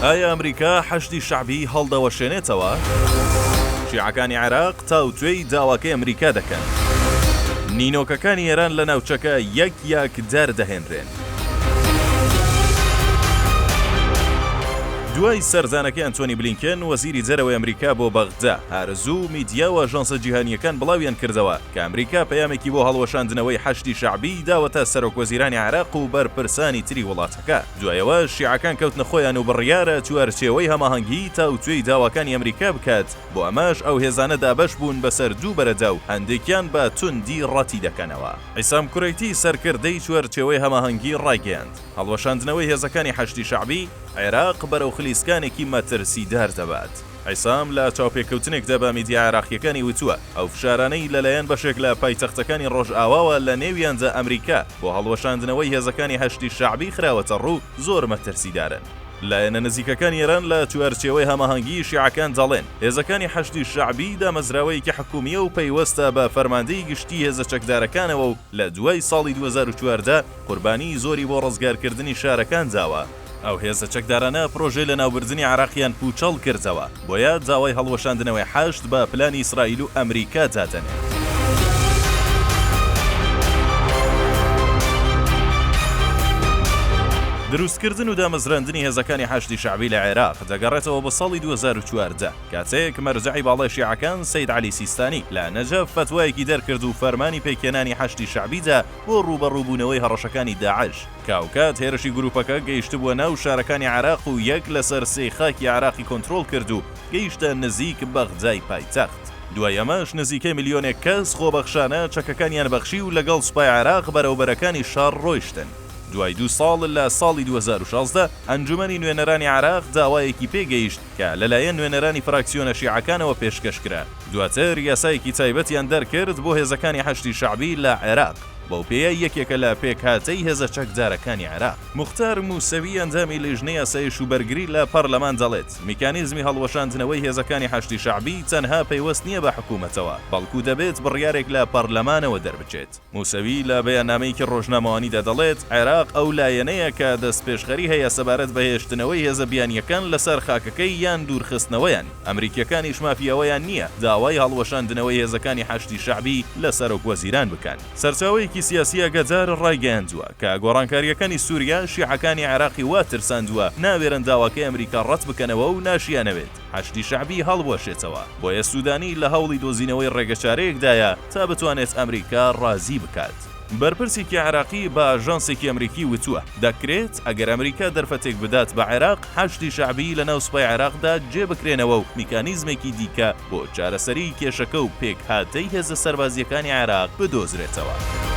ئایا ئەمریکا حەشتی شەعبی هەڵدەوەشێنێتەوە؟ شیعەکانی عێراق تاوتوێی داواکەی ئەمریکا دەکەن. نینۆکەکانی ئێران لە ناوچەکە یەک دەردەهێنرێن. دوای سەردانەکەی ئەنتۆنی بلینکن وەزیری جەرەوەی ئەمریکا بۆ بەغدا، هارزوو میدیا و ئاژانسە جیهانیەکان بڵاویان کردەوە کە ئەمریکا پەیامێکی بۆ هەڵوەشاندنەوەی حەشتی شەعبی داوەتە سەرۆکوەزیرانی عێراق و بەرپرسانی تری وڵاتەکە. دوایەوە شیعەکان کەوتنە خۆیان و بڕیارە چوارچێوەی هەماهەنگی تاوتوێی داواکانی ئەمریکا بکات، بۆ ئەمەش ئەو هێزانە دابەش بوون بەسەر دوو بەرەدا و هەندێکیان بە توندی ڕەتی دەکەنەوە. عیسام کوڕیتی سەرکردەی چوارچێوەی هەماهەنگی ڕایگەیاند هەڵوەشاندنەوەی هێزەکانی حەشتی شەعبی عێراق بەرەو خلیسکانێکی مەترسیدار دەبات. عیسام لە چاوپێکەوتنێکدا بە میدیا عێراقیەکانی وتووە ئەو فشارانەی لەلایەن بەشێک لە پایتەختەکانی ڕۆژئاواوە لە نێویاندا ئەمریکا بۆ هەڵوەشاندنەوەی هێزەکانی حەشتی شەعبی خراوەتە ڕوو زۆر مەترسیدارن. لایەنە نزیکەکانی ئێران لە چوارچێوەی هەماهەنگی شیعەکان دەڵێن هێزەکانی حەشتی شەعبی دامەزراوەیەکی حکومیە و پەیوەستە بە فەرماندەی گشتی هێزە چەکدارەکانەوە و لە دوای ساڵی 2014 قوربانی زۆری بۆ ڕزگارکردنی شارەکان داوە. ئەو هێزە چەکدارانە پرۆژەی لە ناوبردننی عێراقیان پوچەڵ کردەوە، بۆیە داوای هەڵوەشاندنەوەی حەشت بە پلانی ئیسرائیل و ئەمریکا دادەنێت. دروستکردن و دامەزراندنی هێزەکانی حەشتی شەعبی لە عێراق دەگەڕێتەوە بە ساڵی 2014 کاتێک مەرجەعی باڵای شیعەکان سەید عەلی سیستانی لە نەجەف فتوایەکی دەرکرد و فەرمانی پێکێنانی حەشتی شەعبیدا بۆ ڕوبەڕووبوونەوەی هەڕەشەکانی داعش. کاوکات هێرشی گروپەکە گەیشتبووە ناو شارەکانی عێراق و یەک لەسەر سێی خاکی عێراقی کۆنتڕۆڵ کرد و گەیشتە نزیک بەغدای پایتەخت. دوای ئەمەش نزیکەی ملیۆنێک کەس خۆبەخشانە چەکەکانیان بەخشی و لەگەڵ سوپای عێراق بەرەوبەرەکانی شار ڕۆیشتن. دوای 2 ساڵ لە ساڵی 2016 ئەنجومەنی نوێنەرانی عێراق داوایەکی پێگەیشت کە لەلایەن نوێنەرانی فراکسیۆنە شیعەکانەوە پێشکەشکرا. دواتر یاسایەکی تایبەتیان دەرکرد بۆ هێزەکانی حەشتی شەعبی لە عێراق. بەو پێیە یەکێکە لە پێکهاتەی هێزە چەکدارەکانی عێراق. موختار موسەوی ئەنجامی لێژنەی یاسای شوبەرگری لە پەرلەمان دەڵێت میکانیزمی هەڵوەشاندنەوەی هێزەکانی حەشتی شەعبی تەنها پەیوەست نییە بە حکوومەتەوە، بەڵکو دەبێت بڕیارێک لە پەرلەمانەوە دەربچێت. موسەوی لە بەیاننامەیەکی ڕۆژنامەوانیدا دەڵێت عێراق ئەو لایەنەیە کە دەستپێشخەری هەیە سەبارەت بە هێشتنەوەی هێزە بیانیەکان لەسەر خاکەکەی یان دوورخستنەوەیان. ئەمریکیەکانیش مافیاوەیان نییە داوای هەڵوەشاندنەوەی هێزەکانی حەشتی شەعبی لە سەرۆکوەزیران بکەن. سەرچاوەیەکی سیاسی ئەگەدار ڕایگەیاندووە کە گۆڕانکاریەکانی سووریا شیعەکانی عێراقی وا ترساندووە ناوێرن داواکەی ئەمریکا ڕەت بکەنەوە و ناشیانەوێت حەشتی شەعبی هەڵوەشێتەوە. بۆیە سوودانی لە هەوڵی دۆزینەوەی ڕێگەچارەیەکدایە تا بتوانێت ئەمریکا ڕازی بکات. بەرپرسێکی عێراقی بە ئاژانسێکی ئەمریکی وتووە دەکرێت ئەگەر ئەمریکا دەرفەتێک بدات بە عێراق حەشتی شەعبی لە ناو سوپای عێراقدا جێبکرێنەوە و میکانیزمێکی دیکە بۆ چارەسەری کێشەکە و پێکهاتەی هێزە سەربازیەکانی عێراق بدۆزرێتەوە.